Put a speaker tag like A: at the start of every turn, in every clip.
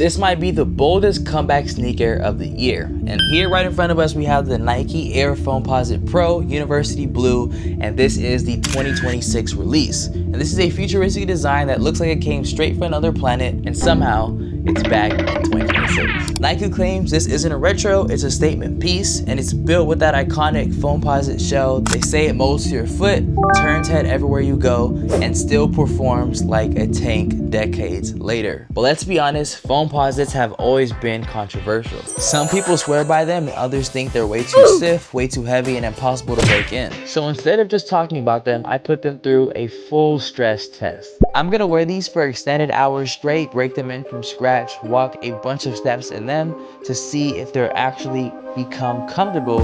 A: This might be the boldest comeback sneaker of the year. And here right in front of us, we have the Nike Air Foamposite Pro University Blue, and this is the 2026 release. And this is a futuristic design that looks like it came straight from another planet, and somehow it's back in 2026. Nike claims this isn't a retro, it's a statement piece, and it's built with that iconic Foamposite shell. They say it molds to your foot, turns head everywhere you go, and still performs like a tank decades later. But let's be honest, Foamposites have always been controversial. Some people swear by them and others think they're way too stiff, way too heavy, and impossible to break in. So instead of just talking about them, I put them through a full stress test. I'm gonna wear these for extended hours straight, break them in from scratch, walk a bunch of steps in them to see if they're actually become comfortable,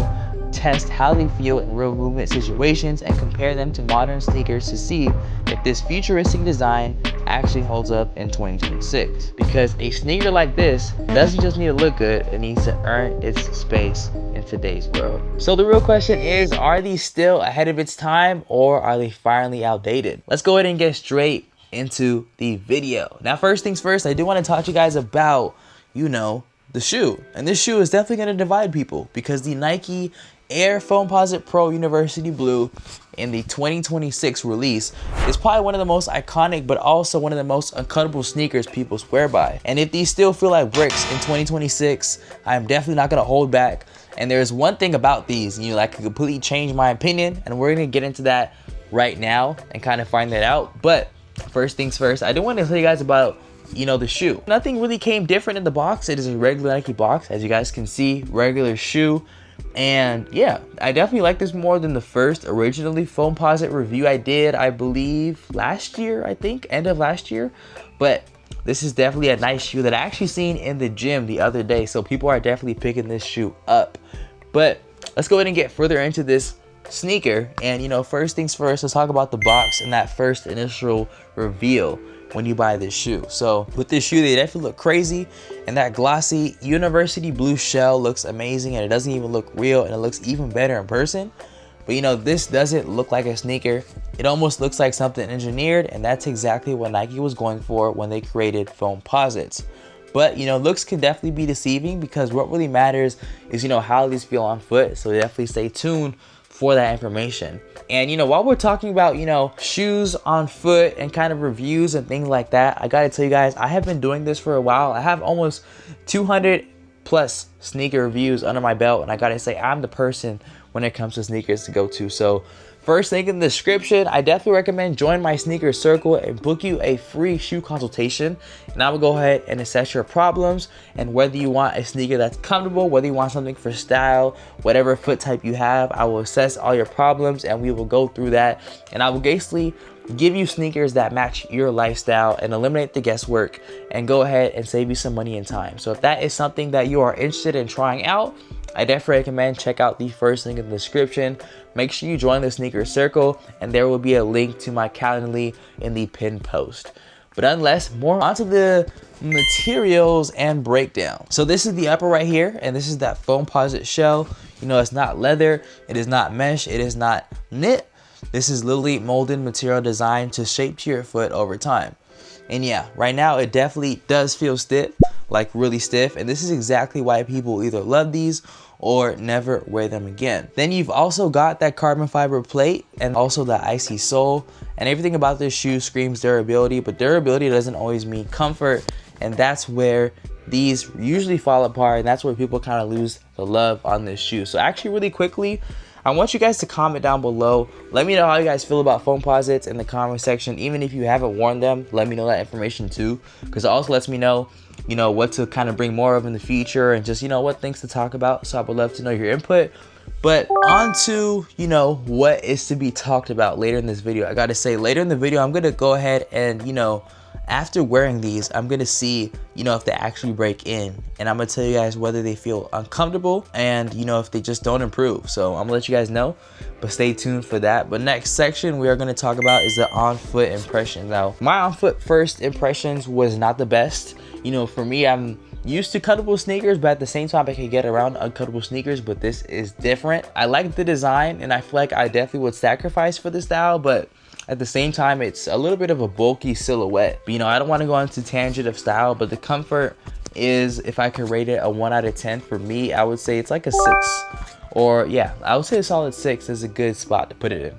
A: test how they feel in real movement situations, and compare them to modern sneakers to see if this futuristic design actually holds up in 2026. Because a sneaker like this doesn't just need to look good, it needs to earn its space in today's world. So the real question is, are these still ahead of its time, or are they finally outdated? Let's go ahead and get straight into the video. Now, first things first, I do want to talk to you guys about, the shoe. And this shoe is definitely going to divide people, because the Nike Air Foamposite Pro University Blue in the 2026 release is probably one of the most iconic, but also one of the most uncomfortable sneakers people swear by. And if these still feel like bricks in 2026, I'm definitely not going to hold back. And there's one thing about these, that could completely change my opinion, and we're going to get into that right now and kind of find that out. But first things first, I do want to tell you guys about the shoe. Nothing really came different in the box. It is a regular Nike box, as you guys can see, regular shoe. And yeah, I definitely like this more than the first originally Foamposite review I did, I believe last year, end of last year. But this is definitely a nice shoe that I actually seen in the gym the other day, so people are definitely picking this shoe up. But let's go ahead and get further into this sneaker. And first things first, let's talk about the box and that first initial reveal when you buy this shoe. So with this shoe, they definitely look crazy, and that glossy university blue shell looks amazing, and it doesn't even look real, and it looks even better in person. But this doesn't look like a sneaker. It almost looks like something engineered, and that's exactly what Nike was going for when they created Foamposites. But looks can definitely be deceiving, because what really matters is how these feel on foot. So definitely stay tuned for that information. And while we're talking about shoes on foot and kind of reviews and things like that, I gotta tell you guys, I have been doing this for a while. I have almost 200 plus sneaker reviews under my belt, and I gotta say, I'm the person when it comes to sneakers to go to. So first link in the description, I definitely recommend join my sneaker circle and book you a free shoe consultation, and I will go ahead and assess your problems and whether you want a sneaker that's comfortable, whether you want something for style, whatever foot type you have. I will assess all your problems and we will go through that, and I will basically give you sneakers that match your lifestyle and eliminate the guesswork and go ahead and save you some money and time. So if that is something that you are interested in trying out, I definitely recommend check out the first link in the description. Make sure you join the sneaker circle, and there will be a link to my Calendly in the pinned post. But unless, more onto the materials and breakdown. So this is the upper right here, and this is that Foamposite shell. It's not leather, it is not mesh, it is not knit. This is literally molded material designed to shape to your foot over time. And yeah, right now it definitely does feel stiff, like really stiff, and this is exactly why people either love these or never wear them again. Then you've also got that carbon fiber plate and also the icy sole, and everything about this shoe screams durability, but durability doesn't always mean comfort, and that's where these usually fall apart, and that's where people kind of lose the love on this shoe. So actually, really quickly, I want you guys to comment down below. Let me know how you guys feel about Foamposites in the comment section. Even if you haven't worn them, let me know that information too, because it also lets me know what to kind of bring more of in the future, and just what things to talk about. So I would love to know your input. But on to what is to be talked about later in this video. I gotta say, later in the video, I'm gonna go ahead and after wearing these, I'm gonna see if they actually break in, and I'm gonna tell you guys whether they feel uncomfortable and if they just don't improve. So I'm gonna let you guys know, but stay tuned for that. But next section we are going to talk about is the on foot impression. Now my on foot first impressions was not the best. For me, I'm used to cuttable sneakers, but at the same time I can get around uncuttable sneakers, but this is different. I like the design, and I feel like I definitely would sacrifice for the style, but at the same time it's a little bit of a bulky silhouette. But I don't want to go into tangent of style, but the comfort is, if I could rate it a 1 out of 10, for me, I would say it's like a 6. Or yeah, I would say a solid 6 is a good spot to put it in.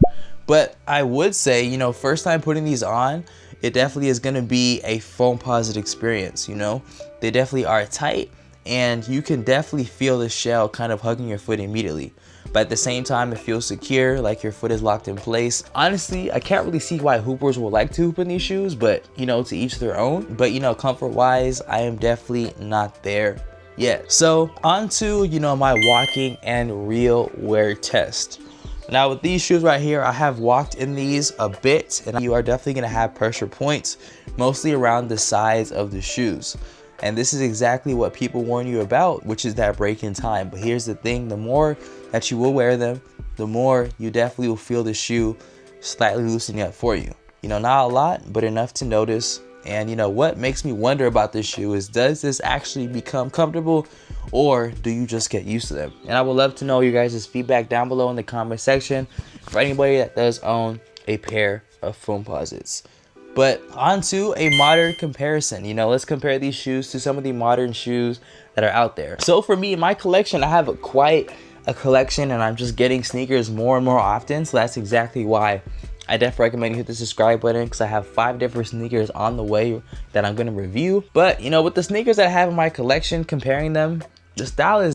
A: But I would say, you know, first time putting these on, it definitely is going to be a Foamposite experience. You know, they definitely are tight, and you can definitely feel the shell kind of hugging your foot immediately. But at the same time, it feels secure, like your foot is locked in place. Honestly, I can't really see why hoopers would like to hoop in these shoes, but you know, to each their own. But you know, comfort wise, I am definitely not there yet. So on to, you know, my walking and real wear test. Now with these shoes right here, I have walked in these a bit, and you are definitely gonna have pressure points, mostly around the sides of the shoes. And this is exactly what people warn you about, which is that break in time. But here's the thing, the more that you will wear them, the more you definitely will feel the shoe slightly loosening up for you. You know, not a lot, but enough to notice. And you know, what makes me wonder about this shoe is, does this actually become comfortable, or do you just get used to them? And I would love to know your guys' feedback down below in the comment section for anybody that does own a pair of Foamposites. But on to a modern comparison. You know, let's compare these shoes to some of the modern shoes that are out there. So for me, in my collection, I have quite a collection, and I'm just getting sneakers more and more often. So that's exactly why I definitely recommend you hit the subscribe button, because I have 5 different sneakers on the way that I'm going to review. But you know, with the sneakers that I have in my collection, comparing them, the style is,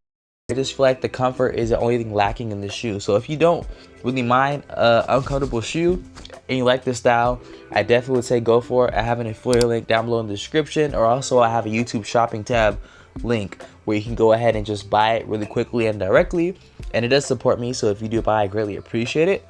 A: I just feel like the comfort is the only thing lacking in the shoe. So if you don't really mind an uncomfortable shoe and you like this style, I definitely would say go for it. I have an affiliate link down below in the description, or also I have a YouTube shopping tab link where you can go ahead and just buy it really quickly and directly. And it does support me, so if you do buy, I greatly appreciate it.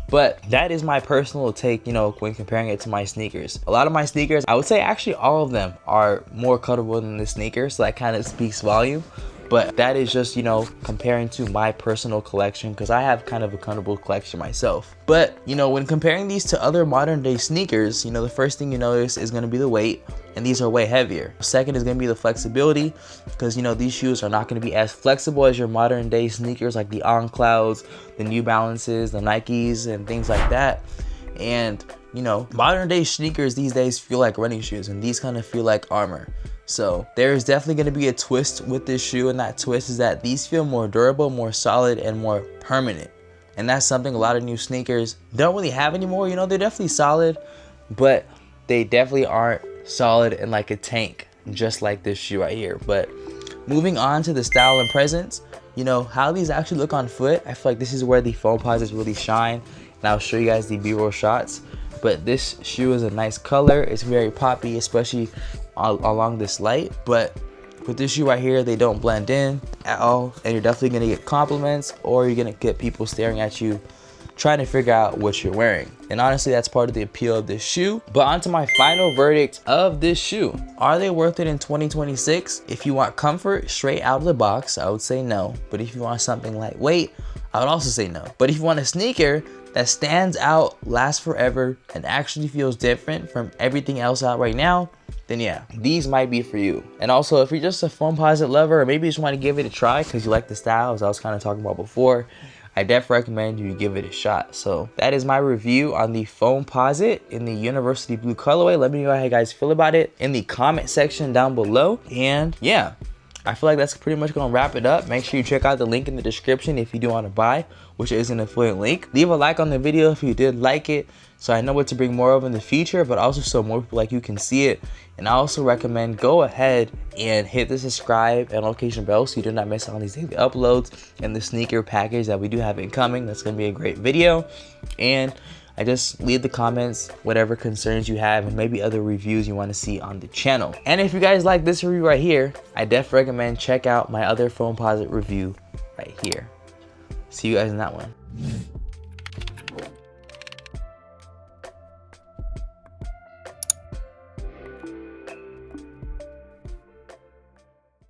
A: But that is my personal take, you know, when comparing it to my sneakers. A lot of my sneakers, I would say actually all of them are more comfortable than the sneakers, so that kind of speaks volume. But that is just, you know, comparing to my personal collection, because I have kind of a comfortable collection myself. But you know, when comparing these to other modern day sneakers, you know, the first thing you notice is going to be the weight, and these are way heavier. Second is going to be the flexibility, because you know, these shoes are not going to be as flexible as your modern day sneakers like the On Clouds, the New Balances, the Nikes, and things like that. And you know, modern day sneakers these days feel like running shoes, and these kind of feel like armor. So there's definitely going to be a twist with this shoe, and that twist is that these feel more durable, more solid, and more permanent. And that's something a lot of new sneakers don't really have anymore. You know, they're definitely solid, but they definitely aren't solid in like a tank, just like this shoe right here. But moving on to the style and presence, you know, how these actually look on foot, I feel like this is where the Foamposites really shine, and I'll show you guys the B-roll shots. But this shoe is a nice color, it's very poppy, especially along this light. But with this shoe right here, they don't blend in at all, and you're definitely gonna get compliments, or you're gonna get people staring at you trying to figure out what you're wearing. And honestly, that's part of the appeal of this shoe. But on to my final verdict of this shoe. Are they worth it in 2026? If you want comfort straight out of the box, I would say no. But if you want something lightweight, I would also say no. But if you want a sneaker that stands out, lasts forever, and actually feels different from everything else out right now, then yeah, these might be for you. And also, if you're just a Foamposite lover, or maybe you just want to give it a try because you like the style, as I was kind of talking about before, I definitely recommend you give it a shot. So that is my review on the Foamposite in the University Blue colorway. Let me know how you guys feel about it in the comment section down below. And yeah, I feel like that's pretty much gonna wrap it up. Make sure you check out the link in the description if you do want to buy, which is an affiliate link. Leave a like on the video if you did like it, so I know what to bring more of in the future, but also so more people like you can see it. And I also recommend go ahead and hit the subscribe and notification bell so you do not miss out on these daily uploads and the sneaker package that we do have incoming. That's gonna be a great video. And I just leave the comments whatever concerns you have, and maybe other reviews you want to see on the channel. And if you guys like this review right here, I definitely recommend check out my other Foamposite review right here. See you guys in that one.